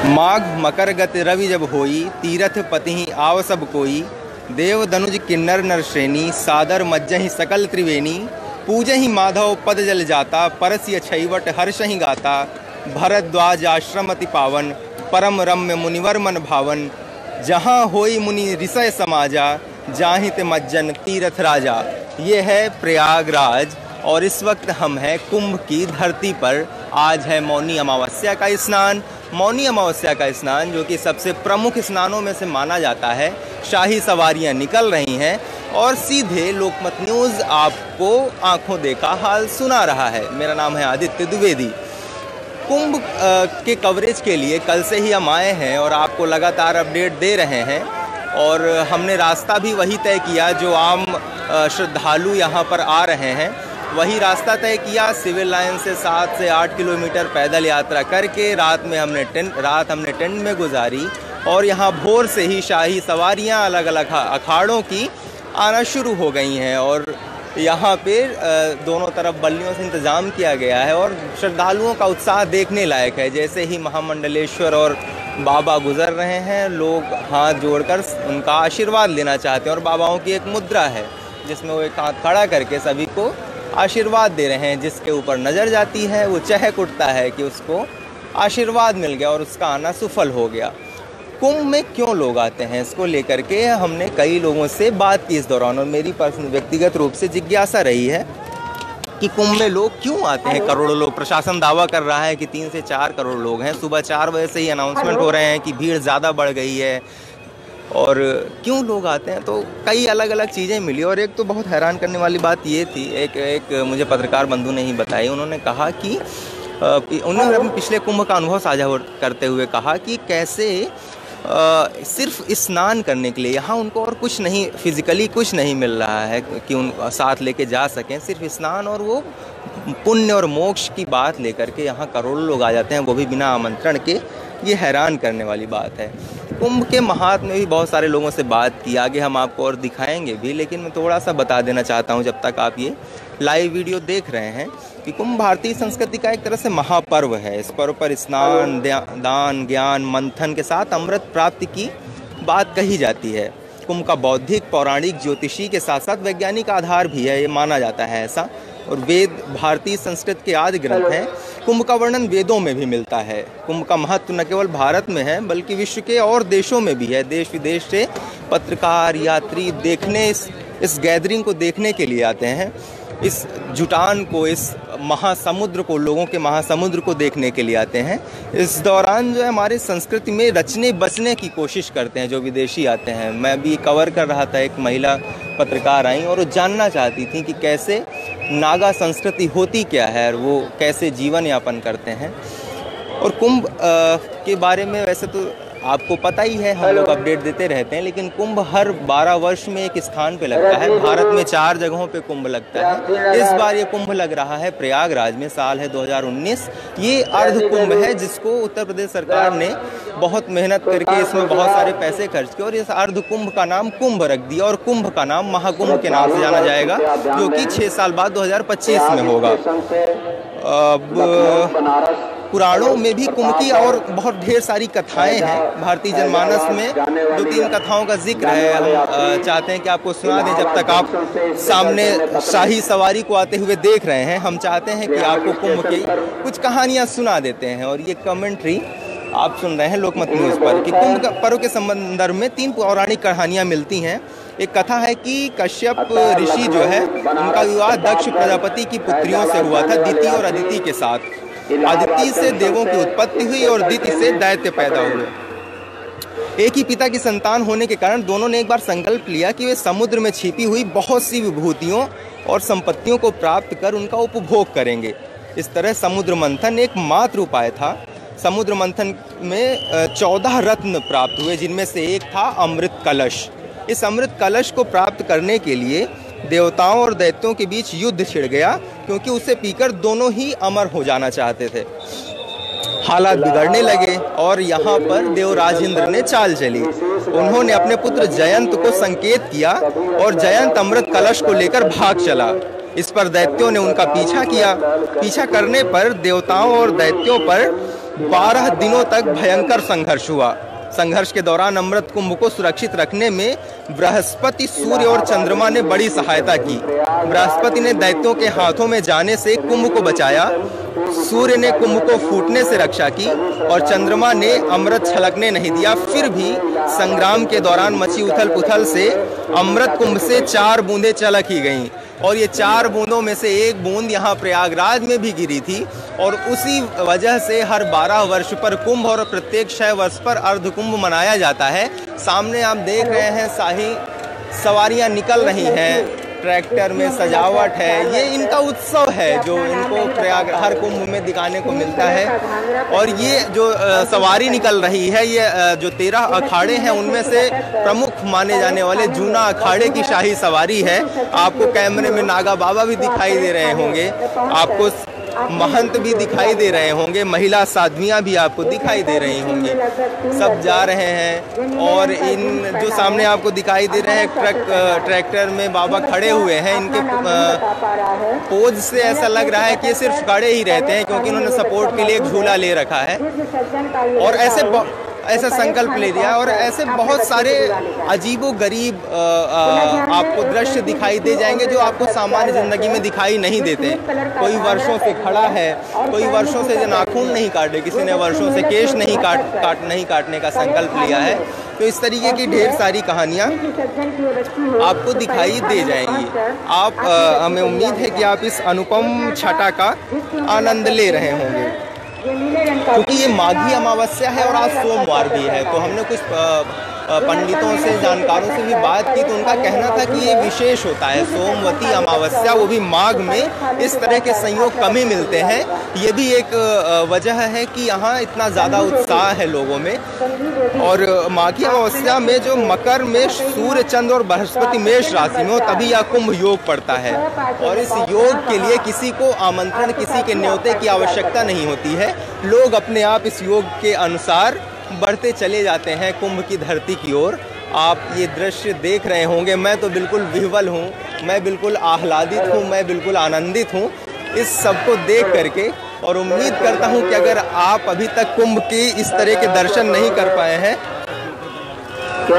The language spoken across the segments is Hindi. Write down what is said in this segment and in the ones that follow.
माघ मकर गति रवि जब होई, तीरथ पति आव सब कोई। देव दनुज किन्नर नर श्रेणी, सादर मज्जहि सकल त्रिवेणी। पूजहि माधव पद जल जाता, परस्य छैवट हर्षहि गाता। भरद्वाज आश्रम अति पावन, परम रम्य मुनिवर मन भावन। जहाँ होई मुनि ऋषय समाजा, जाहित मज्जन तीरथ राजा। ये है प्रयागराज और इस वक्त हम हैं कुंभ की धरती पर। आज है मौनी अमावस्या का स्नान। मौनी अमावस्या का स्नान जो कि सबसे प्रमुख स्नानों में से माना जाता है। शाही सवारियां निकल रही हैं और सीधे लोकमत न्यूज़ आपको आंखों देखा हाल सुना रहा है। मेरा नाम है आदित्य द्विवेदी। कुंभ के कवरेज के लिए कल से ही हम आए हैं और आपको लगातार अपडेट दे रहे हैं। और हमने रास्ता भी वही तय किया जो आम श्रद्धालु यहाँ पर आ रहे हैं, वही रास्ता तय किया। सिविल लाइन से 7 से 8 किलोमीटर पैदल यात्रा करके रात हमने टेंट में गुजारी। और यहाँ भोर से ही शाही सवारियाँ अलग अलग अखाड़ों की आना शुरू हो गई हैं और यहाँ पे दोनों तरफ बल्लियों से इंतज़ाम किया गया है और श्रद्धालुओं का उत्साह देखने लायक है। जैसे ही महामंडलेश्वर और बाबा गुजर रहे हैं, लोग हाथ जोड़कर उनका आशीर्वाद लेना चाहते हैं। और बाबाओं की एक मुद्रा है जिसमें वो एक हाथ खड़ा करके सभी को आशीर्वाद दे रहे हैं। जिसके ऊपर नज़र जाती है वो चहक उठता है कि उसको आशीर्वाद मिल गया और उसका आना सफल हो गया। कुंभ में क्यों लोग आते हैं, इसको लेकर के हमने कई लोगों से बात की इस दौरान और मेरी व्यक्तिगत रूप से जिज्ञासा रही है कि कुंभ में लोग क्यों आते हैं। करोड़ों लोग, प्रशासन दावा कर रहा है कि 3 से 4 करोड़ लोग हैं। सुबह 4 बजे से ही अनाउंसमेंट हो रहे हैं कि भीड़ ज़्यादा बढ़ गई है। और क्यों लोग आते हैं तो कई अलग अलग चीज़ें मिली और एक तो बहुत हैरान करने वाली बात ये थी, एक मुझे पत्रकार बंधु ने ही बताई। उन्होंने कहा कि उन्होंने अपने पिछले कुंभ का अनुभव साझा करते हुए कहा कि कैसे सिर्फ स्नान करने के लिए यहाँ उनको और कुछ नहीं, फिजिकली कुछ नहीं मिल रहा है कि उन साथ लेके जा सकें। सिर्फ स्नान और वो पुण्य और मोक्ष की बात लेकर के यहाँ करोड़ों लोग आ जाते हैं, वो भी बिना आमंत्रण के। ये हैरान करने वाली बात है। कुंभ के महात्म्य में भी बहुत सारे लोगों से बात की, आगे हम आपको और दिखाएंगे भी, लेकिन मैं थोड़ा सा बता देना चाहता हूँ जब तक आप ये लाइव वीडियो देख रहे हैं कि कुंभ भारतीय संस्कृति का एक तरह से महापर्व है। इस पर्व पर स्नान, दान, ज्ञान, मंथन के साथ अमृत प्राप्ति की बात कही जाती है। कुंभ का बौद्धिक, पौराणिक, ज्योतिषी के साथ साथ वैज्ञानिक आधार भी है, ये माना जाता है ऐसा। और वेद भारतीय संस्कृत के आदि ग्रंथ हैं। कुंभ का वर्णन वेदों में भी मिलता है। कुंभ का महत्व न केवल भारत में है बल्कि विश्व के और देशों में भी है। देश विदेश से पत्रकार, यात्री देखने इस गैदरिंग को देखने के लिए आते हैं। इस जुटान को, इस महासमुद्र को, लोगों के महासमुद्र को देखने के लिए आते हैं। इस दौरान जो है हमारी संस्कृति में रचने बसने की कोशिश करते हैं जो विदेशी आते हैं। मैं भी कवर कर रहा था, एक महिला पत्रकार आई और वो जानना चाहती थी कि कैसे नागा संस्कृति होती क्या है और वो कैसे जीवन यापन करते हैं। और कुंभ के बारे में वैसे तो आपको पता ही है, हम लोग अपडेट देते रहते हैं, लेकिन कुंभ हर 12 वर्ष में एक स्थान पे लगता है। भारत में 4 जगहों पे कुंभ लगता है। इस बार ये कुंभ लग रहा है प्रयागराज में। साल है 2019। ये अर्ध कुंभ है जिसको उत्तर प्रदेश सरकार ने बहुत मेहनत करके इसमें बहुत सारे पैसे खर्च किए और इस अर्ध कुंभ का नाम कुंभ रख दिया और कुंभ का नाम महाकुंभ के नाम से जाना जाएगा, जो कि 6 साल बाद 2025 में होगा। पुराणों में भी कुंभ की और बहुत ढेर सारी कथाएं हैं। भारतीय जनमानस में 2-3 कथाओं का जिक्र है। हम चाहते हैं कि आपको सुना दें जब तक आप सामने शाही सवारी को आते हुए देख रहे हैं। हम चाहते हैं कि आपको कुंभ की कुछ कहानियां सुना देते हैं और ये कमेंट्री आप सुन रहे हैं लोकमत न्यूज़ पर कि कुंभ पर्व के संदर्भ में 3 पौराणिक कहानियां मिलती हैं। एक कथा है कि कश्यप ऋषि जो है उनका विवाह दक्ष प्रजापति की पुत्रियों से हुआ था, दिति और अदिति के साथ। आदित्य से देवों की उत्पत्ति हुई और दिति से दैत्य पैदा हुए। एक ही पिता की संतान होने के कारण दोनों ने एक बार संकल्प लिया कि वे समुद्र में छिपी हुई बहुत सी विभूतियों और संपत्तियों को प्राप्त कर उनका उपभोग करेंगे। इस तरह समुद्र मंथन एक मात्र उपाय था। समुद्र मंथन में 14 रत्न प्राप्त हुए, जिनमें से एक था अमृत कलश। इस अमृत कलश को प्राप्त करने के लिए देवताओं और दैत्यों के बीच युद्ध छिड़ गया, क्योंकि उसे पीकर दोनों ही अमर हो जाना चाहते थे। हालात बिगड़ने लगे और यहाँ पर देवराज इंद्र ने चाल चली। उन्होंने अपने पुत्र जयंत को संकेत किया और जयंत अमृत कलश को लेकर भाग चला। इस पर दैत्यों ने उनका पीछा किया। पीछा करने पर देवताओं और दैत्यों पर 12 दिनों तक भयंकर संघर्ष हुआ। संघर्ष के दौरान अमृत कुंभ को सुरक्षित रखने में बृहस्पति, सूर्य और चंद्रमा ने बड़ी सहायता की। बृहस्पति ने दैत्यों के हाथों में जाने से कुंभ को बचाया, सूर्य ने कुंभ को फूटने से रक्षा की और चंद्रमा ने अमृत छलकने नहीं दिया। फिर भी संग्राम के दौरान मची उथल पुथल से अमृत कुंभ से 4 बूंदें छलक ही गईं और ये 4 बूंदों में से एक बूंद यहाँ प्रयागराज में भी गिरी थी और उसी वजह से हर 12 वर्ष पर कुंभ और प्रत्येक 6 वर्ष पर अर्ध कुंभ मनाया जाता है। सामने आप देख रहे हैं शाही सवारियाँ निकल रही हैं, ट्रैक्टर में सजावट है। ये इनका उत्सव है जो इनको प्रयाग हर कुंभ में दिखाने को मिलता है। और ये जो सवारी निकल रही है, ये जो 13 अखाड़े हैं उनमें से प्रमुख माने जाने वाले जूना अखाड़े की शाही सवारी है। आपको कैमरे में नागा बाबा भी दिखाई दे रहे होंगे, आपको महंत भी दिखाई दे रहे होंगे, महिला साध्वियाँ भी आपको दिखाई दे रही होंगी। सब जा रहे हैं और इन जो सामने आपको दिखाई दे रहे हैं ट्रैक्टर में बाबा खड़े हुए हैं। इनके पोज से ऐसा लग रहा है कि ये सिर्फ खड़े ही रहते हैं क्योंकि इन्होंने सपोर्ट के लिए एक झूला ले रखा है और ऐसा संकल्प ले लिया। और ऐसे बहुत सारे अजीबो गरीब आपको दृश्य दिखाई दे जाएंगे जो आपको सामान्य जिंदगी में दिखाई नहीं देते। कोई वर्षों से खड़ा है, कोई वर्षों से नाखून नहीं काटे, किसी ने वर्षों से केश नहीं काटने का संकल्प लिया है। तो इस तरीके की ढेर सारी कहानियाँ आपको दिखाई दे जाएंगी। आप हमें उम्मीद है कि आप इस अनुपम छटा का आनंद ले रहे होंगे क्योंकि ये माघी अमावस्या है और आज सोमवार भी है। तो हमने कुछ पंडितों से, जानकारों से भी बात की तो उनका कहना था कि ये विशेष होता है, सोमवती अमावस्या, वो भी माघ में इस तरह के संयोग कम ही मिलते हैं। ये भी एक वजह है कि यहाँ इतना ज़्यादा उत्साह है लोगों में। और माघी अमावस्या में जो मकर में सूर्य, चंद्र और बृहस्पति मेष राशि में हो तभी यह कुंभ योग पड़ता है और इस योग के लिए किसी को आमंत्रण, किसी के न्योते की आवश्यकता नहीं होती है। लोग अपने आप इस योग के अनुसार बढ़ते चले जाते हैं कुंभ की धरती की ओर। आप ये दृश्य देख रहे होंगे, मैं तो बिल्कुल विह्वल हूँ, मैं बिल्कुल आह्लादित हूँ, मैं बिल्कुल आनंदित हूँ इस सब को देख करके। और उम्मीद करता हूँ कि अगर आप अभी तक कुंभ के इस तरह के दर्शन नहीं कर पाए हैं,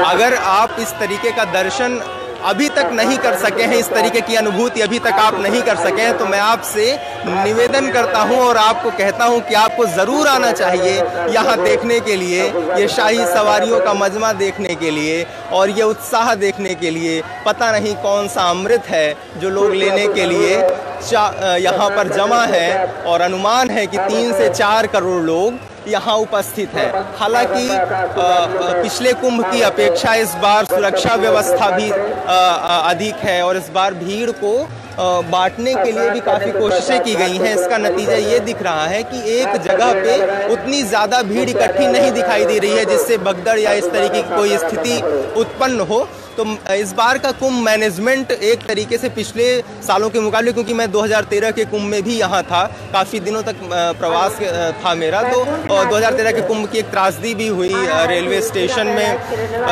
अगर आप इस तरीके का दर्शन अभी तक नहीं कर सके हैं, इस तरीके की अनुभूति अभी तक आप नहीं कर सके हैं, तो मैं आपसे निवेदन करता हूं और आपको कहता हूं कि आपको ज़रूर आना चाहिए यहां देखने के लिए, ये शाही सवारियों का मजमा देखने के लिए और ये उत्साह देखने के लिए। पता नहीं कौन सा अमृत है जो लोग लेने के लिए यहाँ पर जमा है और अनुमान है कि 3 से 4 करोड़ लोग यहाँ उपस्थित है। हालांकि पिछले कुंभ की अपेक्षा इस बार सुरक्षा व्यवस्था भी अधिक है और इस बार भीड़ को बांटने के लिए भी काफ़ी कोशिशें की गई हैं। इसका नतीजा ये दिख रहा है कि एक जगह पे उतनी ज़्यादा भीड़ इकट्ठी नहीं दिखाई दे रही है जिससे भगदड़ या इस तरीके की कोई स्थिति उत्पन्न हो। तो इस बार का कुंभ मैनेजमेंट एक तरीके से पिछले सालों के मुकाबले, क्योंकि मैं 2013 के कुंभ में भी यहाँ था, काफ़ी दिनों तक प्रवास था मेरा, तो 2013 के कुंभ की एक त्रासदी भी हुई। रेलवे स्टेशन में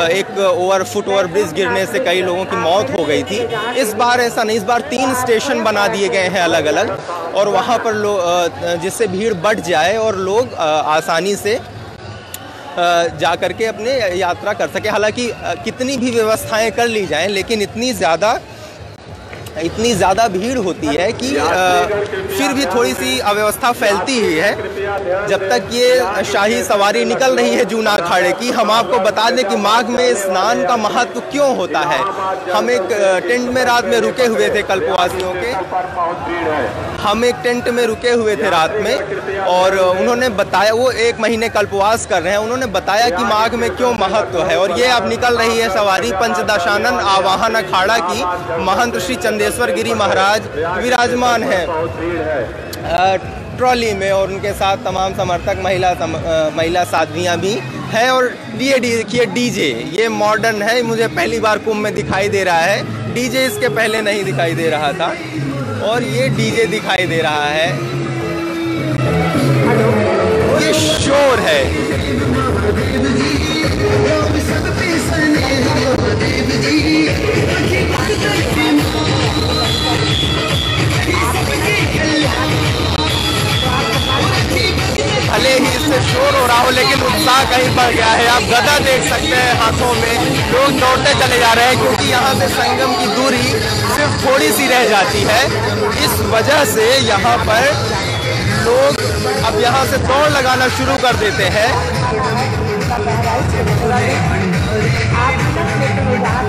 एक फुट ओवर ब्रिज गिरने से कई लोगों की मौत हो गई थी। इस बार ऐसा नहीं, इस बार 3 स्टेशन बना दिए गए हैं अलग अलग और वहाँ पर जिससे भीड़ बढ़ जाए और लोग आसानी से जा करके अपने यात्रा कर सके। हालांकि कितनी भी व्यवस्थाएं कर ली जाएं, लेकिन इतनी ज़्यादा भीड़ होती है कि फिर भी थोड़ी सी अव्यवस्था फैलती ही है। जब तक ये शाही सवारी निकल रही है जूना अखाड़े की, हम आपको बता दें कि माघ में स्नान का महत्व क्यों होता है। हम एक टेंट में रात में रुके हुए थे, कल्पवासियों के हम एक टेंट में रुके हुए थे रात में और उन्होंने बताया, वो 1 महीने कल्पवास कर रहे हैं, उन्होंने बताया कि माघ में क्यों महत्व है। और ये अब निकल रही है सवारी पंचदशानन आवाहन अखाड़ा की। महंत श्री चंदेश्वर गिरी महाराज विराजमान है ट्रॉली में और उनके साथ तमाम समर्थक महिला साध्वियाँ भी हैं। और ये देखिए डीजे, ये मॉडर्न है, मुझे पहली बार कुंभ में दिखाई दे रहा है। डीजे इसके पहले नहीं दिखाई दे रहा था और ये डीजे दिखाई दे रहा है। ये शोर है। भले ही से शोर हो रहा हो, लेकिन उत्साह कहीं बढ़ गया है। आप गदा देख सकते हैं हाथों में, लोग दौड़ते चले जा रहे हैं क्योंकि यहाँ से संगम की दूरी सिर्फ थोड़ी सी रह जाती है। इस वजह से यहाँ पर लोग अब यहाँ से दौड़ लगाना शुरू कर देते हैं।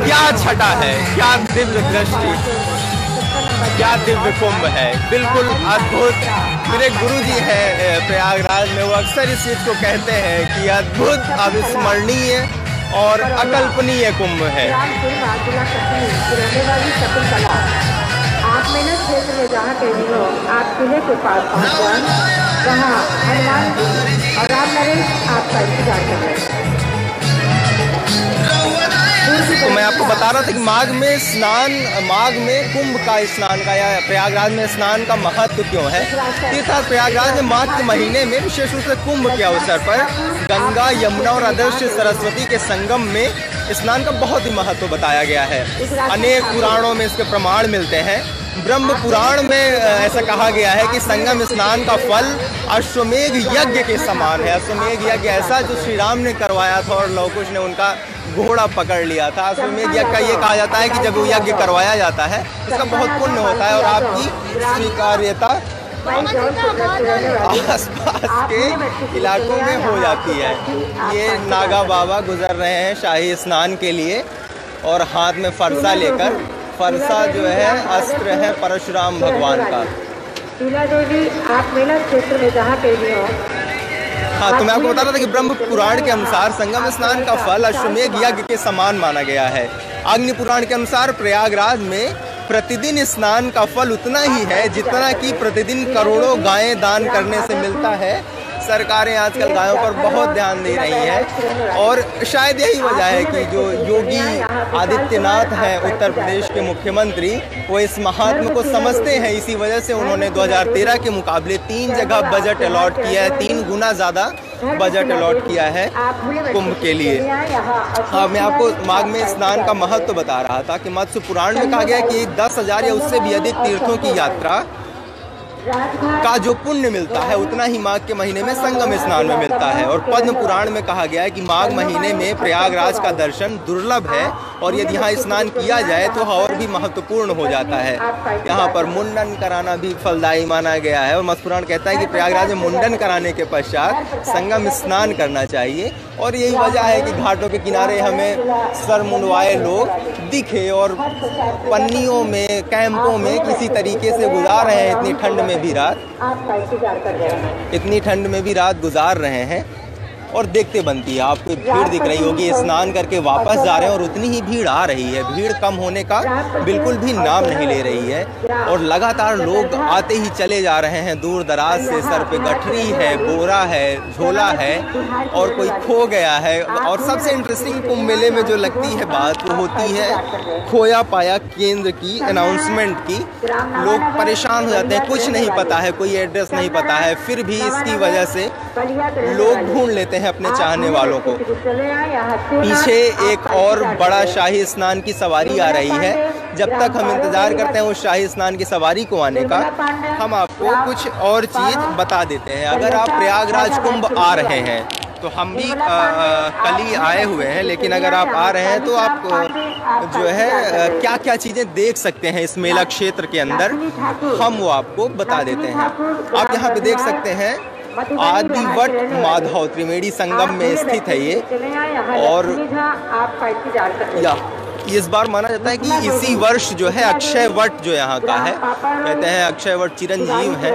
क्या छटा है, क्या दिव्य दृष्टि, क्या दिव्य कुंभ है, बिल्कुल अद्भुत। मेरे गुरुजी हैं प्रयागराज में, वो अक्सर इस चीज़ को कहते हैं कि अद्भुत, अविस्मरणीय और अकल्पनीय कुंभ है। आप मेहनत क्षेत्र में जहाँ कहीं हो, आप किले के पास पहुँच जाए, वहाँ हनुमान और राम नरेश आपका इंतजार कर रहे हैं। तो मैं आपको बता रहा था कि माघ में कुंभ का स्नान का या प्रयागराज में स्नान का महत्व क्यों है। तीर्थार्थ प्रयागराज में माघ के महीने में विशेष रूप से कुंभ के अवसर पर गंगा, यमुना और अदृश्य सरस्वती के संगम में स्नान का बहुत ही महत्व बताया गया है। अनेक पुराणों में इसके प्रमाण मिलते हैं। ब्रह्म पुराण में ऐसा कहा गया है कि संगम स्नान का फल अश्वमेघ यज्ञ के समान है। अश्वमेघ यज्ञ ऐसा जो श्री राम ने करवाया था और लव कुश ने उनका घोड़ा पकड़ लिया था। अश्वमेघ यज्ञ का ये कहा जाता है कि जब वो यज्ञ करवाया जाता है इसका बहुत पुण्य होता है और आपकी स्वीकार्यता आसपास के इलाकों में हो जाती है। ये नागा बाबा गुजर रहे हैं शाही स्नान के लिए और हाथ में फरसा लेकर। फरसा जो है अस्त्र है परशुराम भगवान का। शीला देवी, आप मेला क्षेत्र में जहाँ कहीं हो। हाँ, तो मैं आपको बता रहा था कि ब्रह्म पुराण के अनुसार संगम स्नान का फल अश्वमेघ यज्ञ के समान माना गया है। अग्नि पुराण के अनुसार प्रयागराज में प्रतिदिन स्नान का फल उतना ही है जितना कि प्रतिदिन करोड़ों गायें दान करने से मिलता है। सरकारें आजकल गायों पर बहुत ध्यान दे रही हैं और शायद यही वजह है कि जो योगी आदित्यनाथ हैं उत्तर प्रदेश के मुख्यमंत्री, वो इस महात्म को समझते हैं। इसी वजह से उन्होंने 2013 के मुकाबले 3 जगह बजट अलॉट किया है, 3 गुना ज़्यादा बजट अलॉट किया है कुंभ के लिए। हाँ, मैं आपको माघ में स्नान का महत्व बता रहा था कि मत्स्य पुराण में कहा गया है कि 10,000 या उससे भी अधिक तीर्थों की यात्रा का जो पुण्य मिलता है उतना ही माघ के महीने में संगम स्नान में मिलता है। और पद्म पुराण में कहा गया है कि माघ महीने में प्रयागराज का दर्शन दुर्लभ है और यदि यहाँ स्नान किया जाए तो और भी महत्वपूर्ण हो जाता है। यहाँ पर मुंडन कराना भी फलदायी माना गया है और मत्स्य पुराण कहता है कि प्रयागराज में मुंडन कराने के पश्चात संगम स्नान करना चाहिए। और यही वजह है कि घाटों के किनारे हमें सर मुंडवाए लोग दिखे और पन्नियों में, कैंपों में किसी तरीके से गुजार रहे हैं। इतनी ठंड में भी रात, इतनी ठंड में भी रात गुजार रहे हैं और देखते बनती है। आपको भीड़ दिख रही होगी, स्नान करके वापस जा रहे हैं और उतनी ही भीड़ आ रही है। भीड़ कम होने का बिल्कुल भी नाम नहीं ले रही है और लगातार लोग आते ही चले जा रहे हैं दूर दराज से। सर पे गठरी है, बोरा है, झोला है और कोई खो गया है। और सबसे इंटरेस्टिंग कुंभ मेले में जो लगती है बात वो होती है खोया पाया केंद्र की, अनाउंसमेंट की। लोग परेशान हो जाते हैं, कुछ नहीं पता है, कोई एड्रेस नहीं पता है, फिर भी इसकी वजह से लोग ढूंढ लेते हैं अपने चाहने वालों को। पीछे एक और बड़ा शाही स्नान की सवारी आ रही है। जब तक हम इंतजार करते हैं उस शाही स्नान की सवारी को आने का, हम आपको कुछ और चीज़ बता देते हैं। अगर आप प्रयागराज कुंभ आ रहे हैं तो हम भी कल ही आए हुए हैं, लेकिन अगर आप आ रहे हैं तो आप जो है क्या क्या चीज़ें देख सकते हैं इस मेला क्षेत्र के अंदर, हम वो आपको बता देते हैं। आप यहाँ पे देख सकते हैं आदिवट माधव त्रिवेणी संगम में स्थित है ये। और इस बार माना जाता है कि इसी वर्ष जो है अक्षय वट जो यहाँ का है, कहते हैं अक्षय वट चिरंजीव है,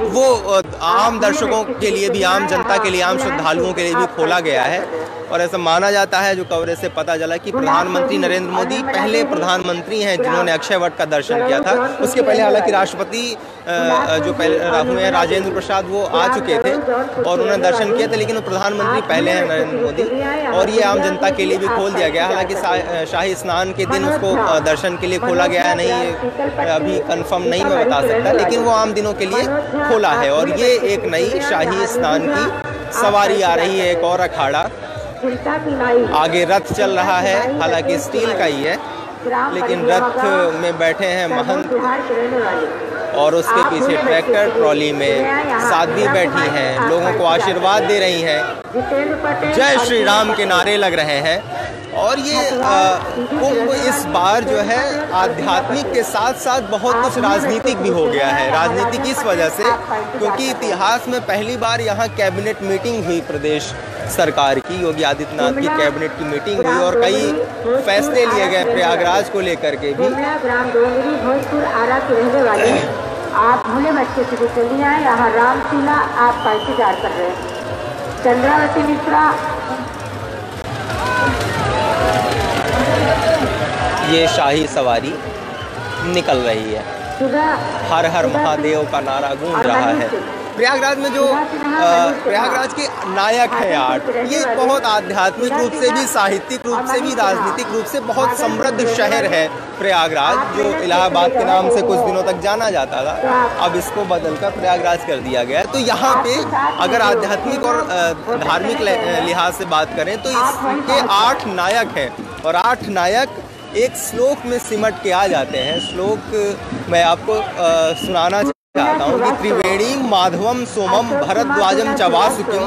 वो आम दर्शकों के लिए भी, आम जनता के लिए, आम श्रद्धालुओं के लिए भी खोला गया है। और ऐसा माना जाता है, जो कवरेज से पता चला, कि प्रधानमंत्री नरेंद्र मोदी पहले प्रधानमंत्री हैं जिन्होंने अक्षय वट का दर्शन किया था। उसके पहले हालांकि राष्ट्रपति जो पहले हुए हैं राजेंद्र प्रसाद, वो आ चुके थे और उन्होंने दर्शन किए थे, लेकिन वो प्रधानमंत्री पहले हैं नरेंद्र मोदी। और ये आम जनता के लिए भी खोल दिया गया। हालांकि शाही स्नान के दिन उसको दर्शन के लिए खोला गया है, नहीं अभी कंफर्म नहीं मैं बता सकता, लेकिन वो आम दिनों के लिए खोला है। और ये एक नई शाही स्नान की सवारी आ रही है, एक और अखाड़ा। आगे रथ चल रहा है, हालांकि स्टील का ही है, लेकिन रथ में बैठे हैं महंत और उसके पीछे ट्रैक्टर ट्रॉली में साध्वी बैठी हैं, लोगों को आशीर्वाद दे रही हैं, जय श्री राम के नारे लग रहे हैं। और ये कुंभ इस बार जो है आध्यात्मिक के साथ साथ बहुत कुछ राजनीतिक भी हो गया है। राजनीतिक इस वजह से क्योंकि इतिहास में पहली बार यहाँ कैबिनेट मीटिंग हुई, प्रदेश सरकार की, योगी आदित्यनाथ की कैबिनेट की मीटिंग हुई और कई फैसले लिए गए प्रयागराज को लेकर के भी। भोजपुर आरा के रहने वाले आप भोले बच्चे से चलिए आए, यहाँ रामशीला आपका इंतजार कर रहे हैं। चंद्रावती मिश्रा, ये शाही सवारी निकल रही है, हर हर महादेव का नारा गूंज रहा है। प्रयागराज में जो प्रयागराज के नायक है आर्ट, ये बहुत आध्यात्मिक रूप से भी, साहित्यिक रूप से भी, राजनीतिक रूप से बहुत समृद्ध शहर है प्रयागराज, जो इलाहाबाद के नाम से कुछ दिनों तक जाना जाता था, अब इसको बदलकर प्रयागराज कर दिया गया है। तो यहाँ पे अगर आध्यात्मिक और धार्मिक लिहाज से बात करें तो इसके 8 नायक हैं और 8 नायक एक श्लोक में सिमट के आ जाते हैं। श्लोक मैं आपको सुनाना चाहता हूँ कि त्रिवेणी माधवम सोमम भरद्वाजम च वासुकिम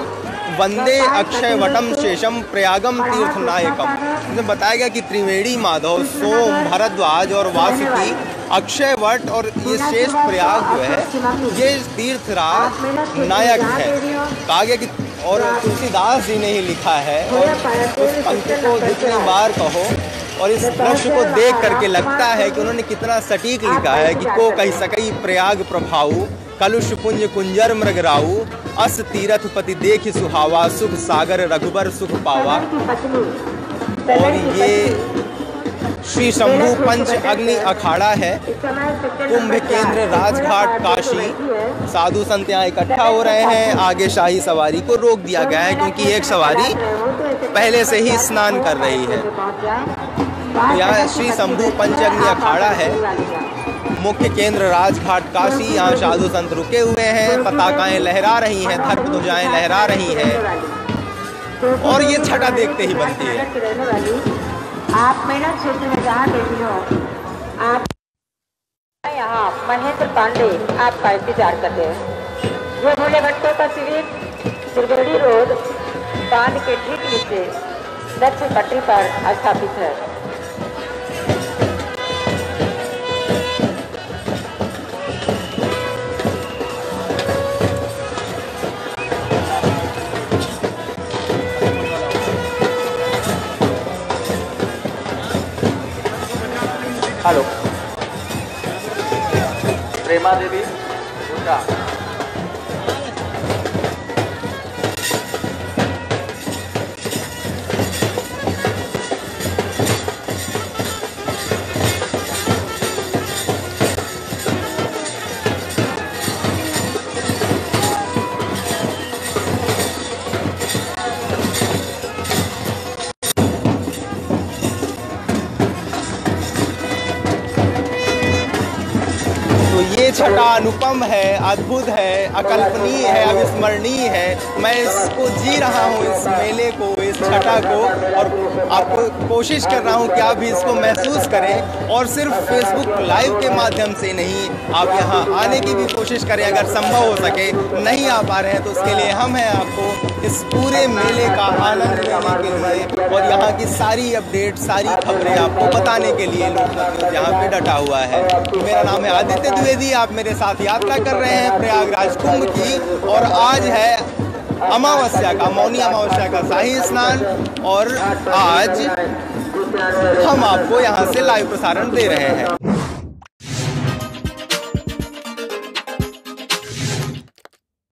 वंदे अक्षय वटम शेषम प्रयागम तीर्थनायकम। इसमें बताया गया कि त्रिवेणी माधव, सोम, भरद्वाज और वासुकी, अक्षय वट और ये शेष प्रयाग जो है ये तीर्थराज नायक है। कहा गया कि और तुलसीदास जी ने ही लिखा है और उस पंक्ति को जितनी बार कहो और इस दृश्य को देख करके लगता है कि उन्होंने कितना सटीक लिखा है कि को कही सकई प्रयाग प्रभाऊ कलुष पुंज कुंजर मृगराऊ अस तीरथ पति देख सुहावा सुख सागर रघुबर सुख पावा। और ये श्री शंभू पंच अग्नि अखाड़ा है, कुंभ केंद्र राजघाट काशी। साधु संत यहाँ इकट्ठा हो रहे हैं, आगे शाही सवारी को रोक दिया गया है क्योंकि एक सवारी पहले से ही स्नान कर रही है। तो यहाँ श्री शंभू पंच अग्नि अखाड़ा है, मुख्य केंद्र राजघाट काशी। यहाँ साधु संत रुके हुए हैं, पताकाएं लहरा रही हैं, धर्म ध्वजाएं लहरा रही हैं और ये छटा देखते ही बनती है। आप मेरठ क्षेत्र में जहाँ भी हो, आप यहाँ महेंद्र पांडे आपका इंतजार करते हैं। ये भोले भट्टों का शिविर त्रिवेणी रोड बांध के ठीक नीचे दक्षिण पट्टी पर स्थापित है। हेलो, प्रेमा देवी उषा। ये छटा अनुपम है, अद्भुत है, अकल्पनीय है, अविस्मरणीय है। मैं इसको जी रहा हूँ, इस मेले को, इस छटा को, और आपको कोशिश कर रहा हूँ कि आप भी इसको महसूस करें। और सिर्फ फेसबुक लाइव के माध्यम से नहीं, आप यहाँ आने की भी कोशिश करें अगर संभव हो सके। नहीं आ पा रहे हैं तो उसके लिए हम हैं आपको इस पूरे मेले का आनंद लेने के लिए और यहाँ की सारी अपडेट, सारी खबरें आपको बताने के लिए लोकमत न्यूज़ यहाँ पे डटा हुआ है। मेरा नाम है आदित्य द्विवेदी, आप मेरे साथ यात्रा कर रहे हैं प्रयागराज कुंभ की। और आज है अमावस्या का, मौनी अमावस्या का शाही स्नान और आज हम आपको यहाँ से लाइव प्रसारण दे रहे हैं।